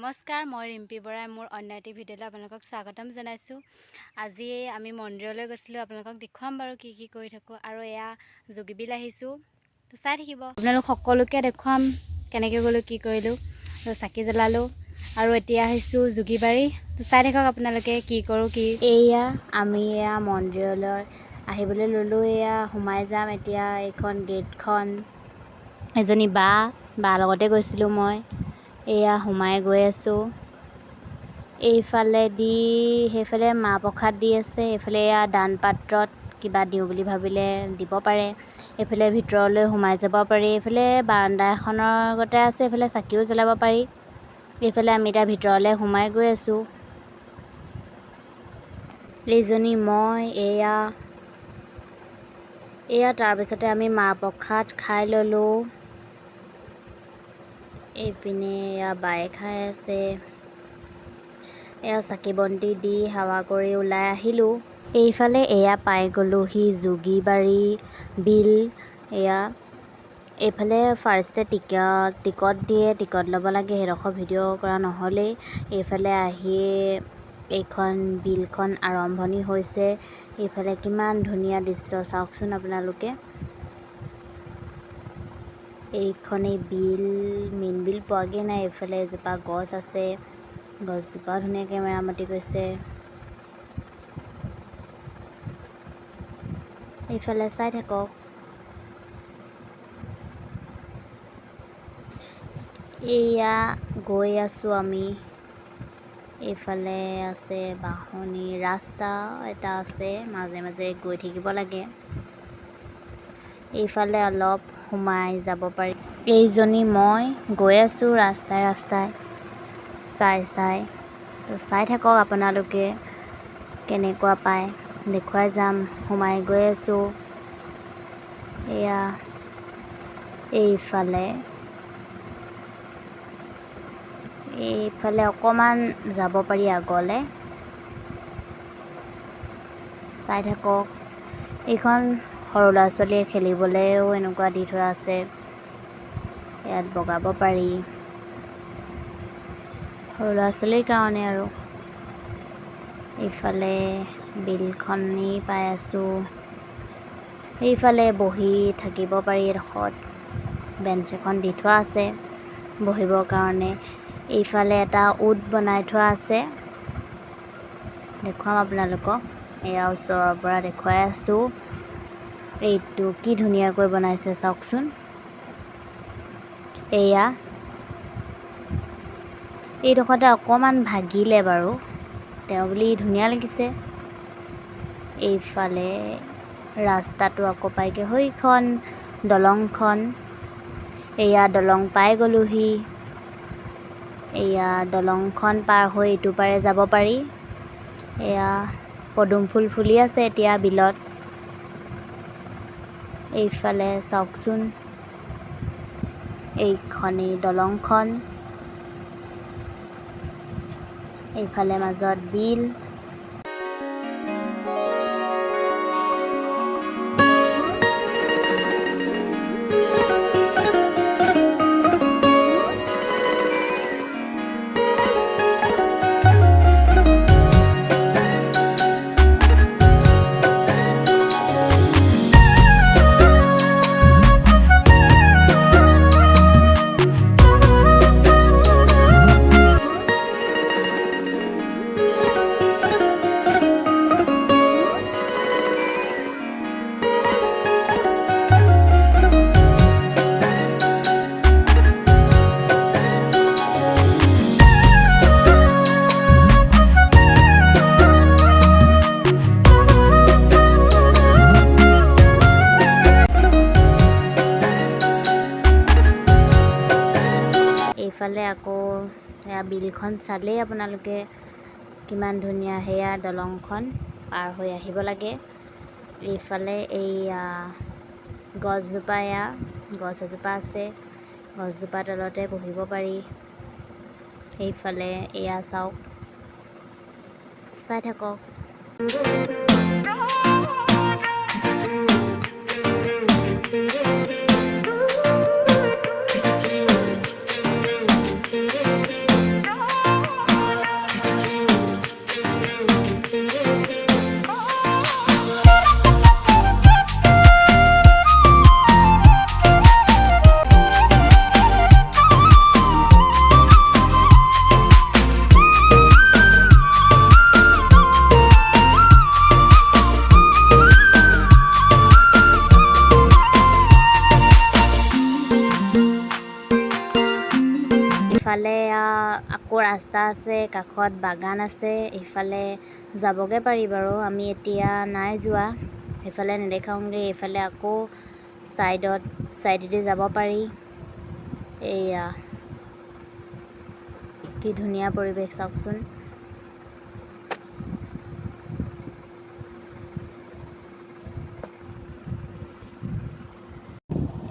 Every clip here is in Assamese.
নমস্কাৰ, মই ৰিম্পী বৰাই মোৰ অন্য এটি ভিডিঅ'লৈ আপোনালোকক স্বাগতম জনাইছোঁ। আজি আমি মন্দিৰলৈ গৈছিলোঁ, আপোনালোকক দেখুৱাম বাৰু কি কি কৰি থাকোঁ। আৰু এয়া যোগীবিল আহিছোঁ, তো চাই থাকিব। আপোনালোক সকলোকে দেখুৱাম কেনেকৈ গ'লোঁ, কি কৰিলোঁ। তো চাকি জ্বলালোঁ আৰু এতিয়া আহিছোঁ যোগীবাৰী, তো চাই থাকক আপোনালোকে কি কৰোঁ কি। আমি মন্দিৰলৈ আহিবলৈ ল'লোঁ। সোমাই যাম এতিয়া। এইখন গেটখন, এজনী বা লগতে গৈছিলোঁ মই। সোমাই গৈ আছোঁ। সেইফালে মাহ প্ৰসাদ দি আছে। এইফালে দান পাত্ৰত কিবা দিওঁ বুলি ভাবিলে দিব পাৰে। এইফালে ভিতৰলৈ সোমাই যাব পাৰি। এইফালে বাৰান্দা এখনৰ আগতে আছে, এইফালে চাকিও জ্বলাব পাৰি। এইফালে আমি এতিয়া ভিতৰলৈ সোমাই গৈ আছোঁ। এইজনী মই। তাৰপিছতে আমি মাহ প্ৰসাদ খাই ল'লোঁ। এইপিনে বায়ে খাই আছে। চাকি বন্তি দি সেৱা কৰি ওলাই আহিলোঁ। এইফালে পাই গ'লোহি যোগীবাৰী বিল। এইফালে ফাৰ্ষ্টে টিকট দিয়ে, টিকট ল'ব লাগে। সেইডোখৰ ভিডিঅ' কৰা নহ'লেই। এইফালে আহি এইখন বিলখন আৰম্ভণি হৈছে। এইফালে কিমান ধুনীয়া দৃশ্য চাওকচোন আপোনালোকে। এইখনেই বিল, মেইন বিল পোৱাগৈ নাই। এইফালে এজোপা গছ আছে, গছজোপা ধুনীয়াকৈ মেৰামতি কৰিছে। এইফালে চাই থাকক। গৈ আছোঁ আমি। এইফালে আছে বাহনী ৰাস্তা এটা আছে, মাজে মাজে গৈ থাকিব লাগে। এইফালে অলপ সোমাই যাব পাৰি। এইজনী মই গৈ আছোঁ ৰাস্তাই চাই। তো চাই থাকক আপোনালোকে কেনেকুৱা পায়, দেখুৱাই যাম। সোমাই গৈ আছোঁ। এইফালে অকণমান যাব পাৰি আগলৈ, চাই থাকক। এইখন সৰু ল'ৰা ছোৱালীয়ে খেলিবলৈও এনেকুৱা দি থোৱা আছে। ইয়াত বগাব পাৰি, সৰু ল'ৰা ছোৱালীৰ কাৰণে আৰু। এইফালে বিলখনেই পাই আছোঁ। সেইফালে বহি থাকিব পাৰি। এডোখৰত বেঞ্চ এখন দি থোৱা আছে বহিবৰ কাৰণে। এইফালে এটা উট বনাই থোৱা আছে, দেখুৱাম আপোনালোকক। ওচৰৰ পৰা দেখুৱাই আছোঁ। এইটো কি ধুনীয়াকৈ বনাইছে চাওকচোন। এইডোখৰতে অকণমান ভাগিলে বাৰু, তেওঁ বুলি ধুনীয়া লাগিছে। এইফালে ৰাস্তাটো আকৌ পাইগৈ সেইখন দলংখন। দলং পাই গ'লোহি। দলংখন পাৰ হৈ ইটো পাৰে যাব পাৰি। পদুম ফুল ফুলি আছে এতিয়া বিলত। এইফালে চাওকচোন, এইখনেই দলংখন। এইফালে মাজত বিল। এইফালে আকৌ বিলখন চালেই আপোনালোকে কিমান ধুনীয়া। দলংখন পাৰ হৈ আহিব লাগে। এইফালে গছজোপা, গছ এজোপা আছে, গছজোপা তলতে বহিব পাৰি। এইফালে চাওক, চাই থাকক। আকৌ ৰাস্তা আছে, কাষত বাগান আছে, এইফালে যাবগৈ পাৰি বাৰু। আমি এতিয়া নাই যোৱা, সেইফালে নেদেখাওঁগৈ। এইফালে আকৌ ছাইডেদি যাব পাৰি। এইয়া কি ধুনীয়া পৰিৱেশ চাওকচোন।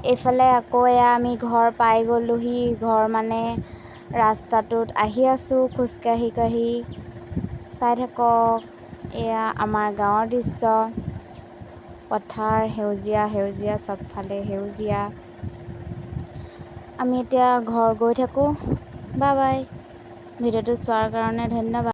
এইফালে আকৌ এয়া আমি ঘৰ পাই গ'লোহি। ঘৰ মানে ৰাস্তাটোত আহি আছোঁ খোজকাঢ়ি চাই থাকক। এয়া আমাৰ গাঁৱৰ দৃশ্য, পথাৰ সেউজীয়া চবফালে সেউজীয়া। আমি এতিয়া ঘৰ গৈ থাকোঁ। Bye bye. ভিডিঅ'টো চোৱাৰ কাৰণে ধন্যবাদ।